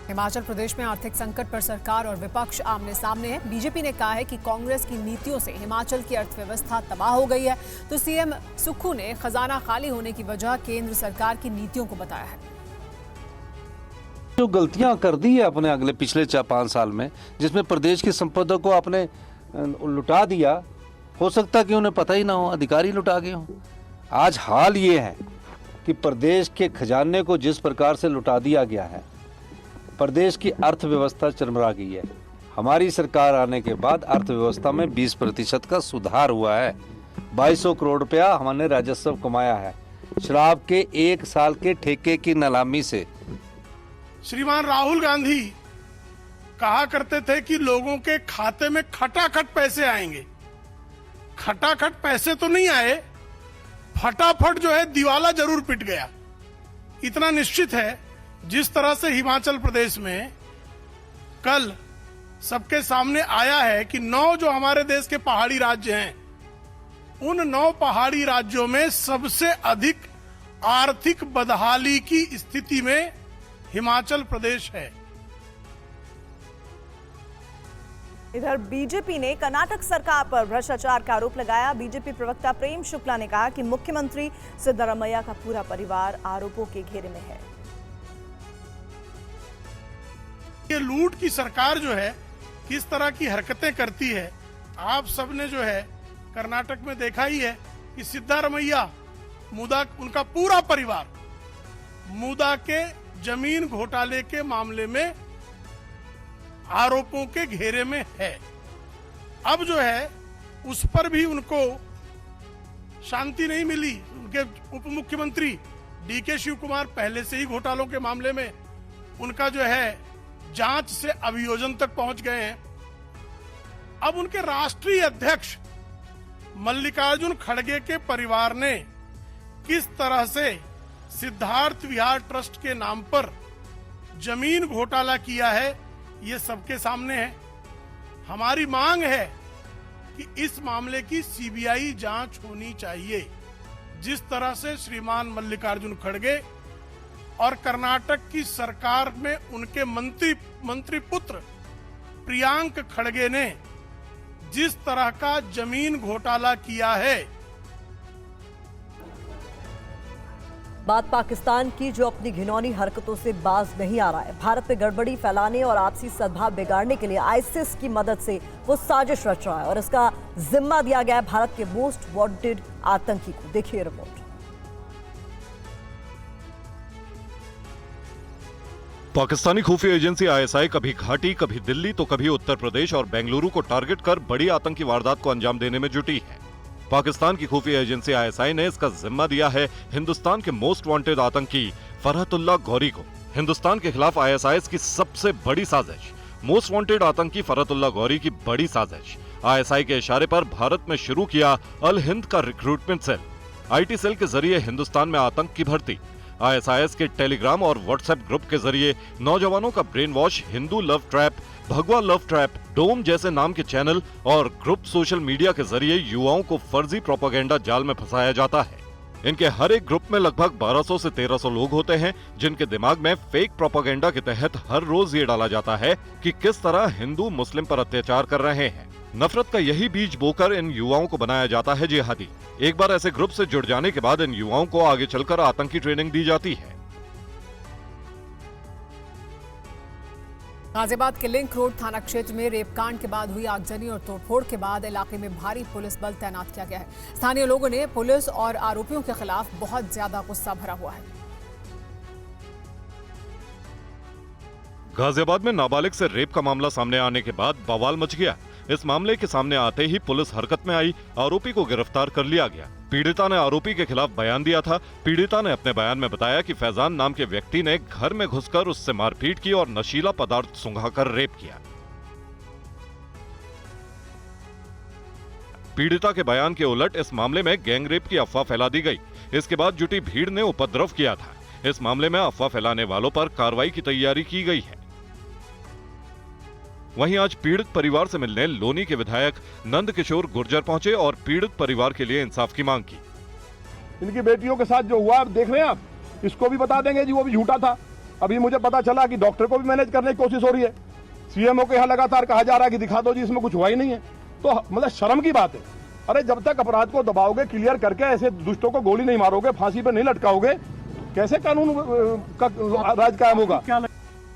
हिमाचल प्रदेश में आर्थिक संकट पर सरकार और विपक्ष आमने सामने है। बीजेपी ने कहा है कि कांग्रेस की नीतियों से हिमाचल की अर्थव्यवस्था तबाह हो गई है, तो सीएम सुक्खू ने खजाना खाली होने की वजह केंद्र सरकार की नीतियों को बताया है। जो गलतियां कर दी है अपने अगले पिछले 4-5 साल में, जिसमें प्रदेश की संपदा को आपने लुटा दिया, हो सकता कि उन्हें पता ही ना हो, अधिकारी लुटा गए हों। आज हाल ये है कि प्रदेश के खजाने को जिस प्रकार से लुटा दिया गया है, प्रदेश की अर्थव्यवस्था चरमरा गई है। हमारी सरकार आने के बाद अर्थव्यवस्था में 20% का सुधार हुआ है। 2200 करोड़ रुपया हमने राजस्व कमाया है शराब के 1 साल के ठेके की नीलामी से। श्रीमान राहुल गांधी कहा करते थे कि लोगों के खाते में खटाखट पैसे आएंगे। खटाखट पैसे तो नहीं आए, फटाफट जो है दिवाला जरूर पिट गया। इतना निश्चित है, जिस तरह से हिमाचल प्रदेश में कल सबके सामने आया है कि 9 जो हमारे देश के पहाड़ी राज्य हैं, उन 9 पहाड़ी राज्यों में सबसे अधिक आर्थिक बदहाली की स्थिति में हिमाचल प्रदेश है। इधर बीजेपी ने कर्नाटक सरकार पर भ्रष्टाचार का आरोप लगाया। बीजेपी प्रवक्ता प्रेम शुक्ला ने कहा कि मुख्यमंत्री सिद्धरामैया का पूरा परिवार आरोपों के घेरे में है। ये लूट की सरकार जो है किस तरह की हरकतें करती है, आप सबने जो है कर्नाटक में देखा ही है कि सिद्धरामैया मुदा उनका पूरा परिवार मुदा के जमीन घोटाले के मामले में आरोपों के घेरे में है। अब जो है उस पर भी उनको शांति नहीं मिली। उनके उप मुख्यमंत्री डीके शिव कुमार पहले से ही घोटालों के मामले में उनका जो है जांच से अभियोजन तक पहुंच गए हैं। अब उनके राष्ट्रीय अध्यक्ष मल्लिकार्जुन खड़गे के परिवार ने किस तरह से सिद्धार्थ विहार ट्रस्ट के नाम पर जमीन घोटाला किया है, ये सबके सामने है। हमारी मांग है कि इस मामले की सीबीआई जांच होनी चाहिए। जिस तरह से श्रीमान मल्लिकार्जुन खड़गे और कर्नाटक की सरकार में उनके मंत्री पुत्र प्रियांक खड़गे ने जिस तरह का जमीन घोटाला किया है। बात पाकिस्तान की, जो अपनी घिनौनी हरकतों से बाज नहीं आ रहा है। भारत में गड़बड़ी फैलाने और आपसी सद्भाव बिगाड़ने के लिए आईसिस की मदद से वो साजिश रच रहा है और इसका जिम्मा दिया गया है भारत के मोस्ट वांटेड आतंकी को। देखिए रिपोर्ट। पाकिस्तानी खुफिया एजेंसी आईएसआई कभी घाटी, कभी दिल्ली तो कभी उत्तर प्रदेश और बेंगलुरु को टारगेट कर बड़ी आतंकी वारदात को अंजाम देने में जुटी है। पाकिस्तान की खुफिया एजेंसी आईएसआई ने इसका जिम्मा दिया है हिंदुस्तान के मोस्ट वांटेड आतंकी फरहतुल्लाह गौरी को। हिंदुस्तान के खिलाफ आईएसआई की सबसे बड़ी साजिश, मोस्ट वांटेड आतंकी फरहतुल्लाह गौरी की बड़ी साजिश। आईएसआई के इशारे पर भारत में शुरू किया अल हिंद का रिक्रूटमेंट सेल। आईटी सेल के जरिए हिंदुस्तान में आतंक की भर्ती। आईएसआईएस के टेलीग्राम और व्हाट्सएप ग्रुप के जरिए नौजवानों का brain wash, Hindu love trap, भगवा लव ट्रैप, डोम जैसे नाम के चैनल और ग्रुप सोशल मीडिया के जरिए युवाओं को फर्जी प्रोपेगेंडा जाल में फंसाया जाता है। इनके हर एक ग्रुप में लगभग 1200 से 1300 लोग होते हैं, जिनके दिमाग में फेक प्रोपेगेंडा के तहत हर रोज ये डाला जाता है कि किस तरह हिंदू मुस्लिम पर अत्याचार कर रहे हैं। नफरत का यही बीज बोकर इन युवाओं को बनाया जाता है जिहादी। एक बार ऐसे ग्रुप से जुड़ जाने के बाद इन युवाओं को आगे चलकर आतंकी ट्रेनिंग दी जाती है। गाजियाबाद के लिंक रोड थाना क्षेत्र में रेपकांड के बाद हुई आगजनी और तोड़फोड़ के बाद इलाके में भारी पुलिस बल तैनात किया गया है। स्थानीय लोगों ने पुलिस और आरोपियों के खिलाफ बहुत ज्यादा गुस्सा भरा हुआ है। गाजियाबाद में नाबालिग से रेप का मामला सामने आने के बाद बवाल मच गया। इस मामले के सामने आते ही पुलिस हरकत में आई, आरोपी को गिरफ्तार कर लिया गया। पीड़िता ने आरोपी के खिलाफ बयान दिया था। पीड़िता ने अपने बयान में बताया कि फैजान नाम के व्यक्ति ने घर में घुसकर उससे मारपीट की और नशीला पदार्थ सुंघाकर रेप किया। पीड़िता के बयान के उलट इस मामले में गैंग रेप की अफवाह फैला दी गई। इसके बाद जुटी भीड़ ने उपद्रव किया था। इस मामले में अफवाह फैलाने वालों पर कार्रवाई की तैयारी की गई है। वहीं आज पीड़ित परिवार से मिलने लोनी के विधायक नंद किशोर गुर्जर पहुंचे और पीड़ित परिवार के लिए इंसाफ की मांग की। इनकी बेटियों के साथ जो हुआ आप देख रहे हैं, आप इसको भी बता देंगे जी वो भी झूठा था। अभी मुझे पता चला कि डॉक्टर को भी मैनेज करने की कोशिश हो रही है। सीएमओ के यहाँ लगातार कहा जा रहा है कि दिखा दो जी, इसमें कुछ हुआ ही नहीं है। तो मतलब शर्म की बात है। अरे जब तक अपराध को दबाओगे, क्लियर करके ऐसे दुष्टों को गोली नहीं मारोगे, फांसी पर नहीं लटकाओगे, कैसे कानून का राज कायम होगा।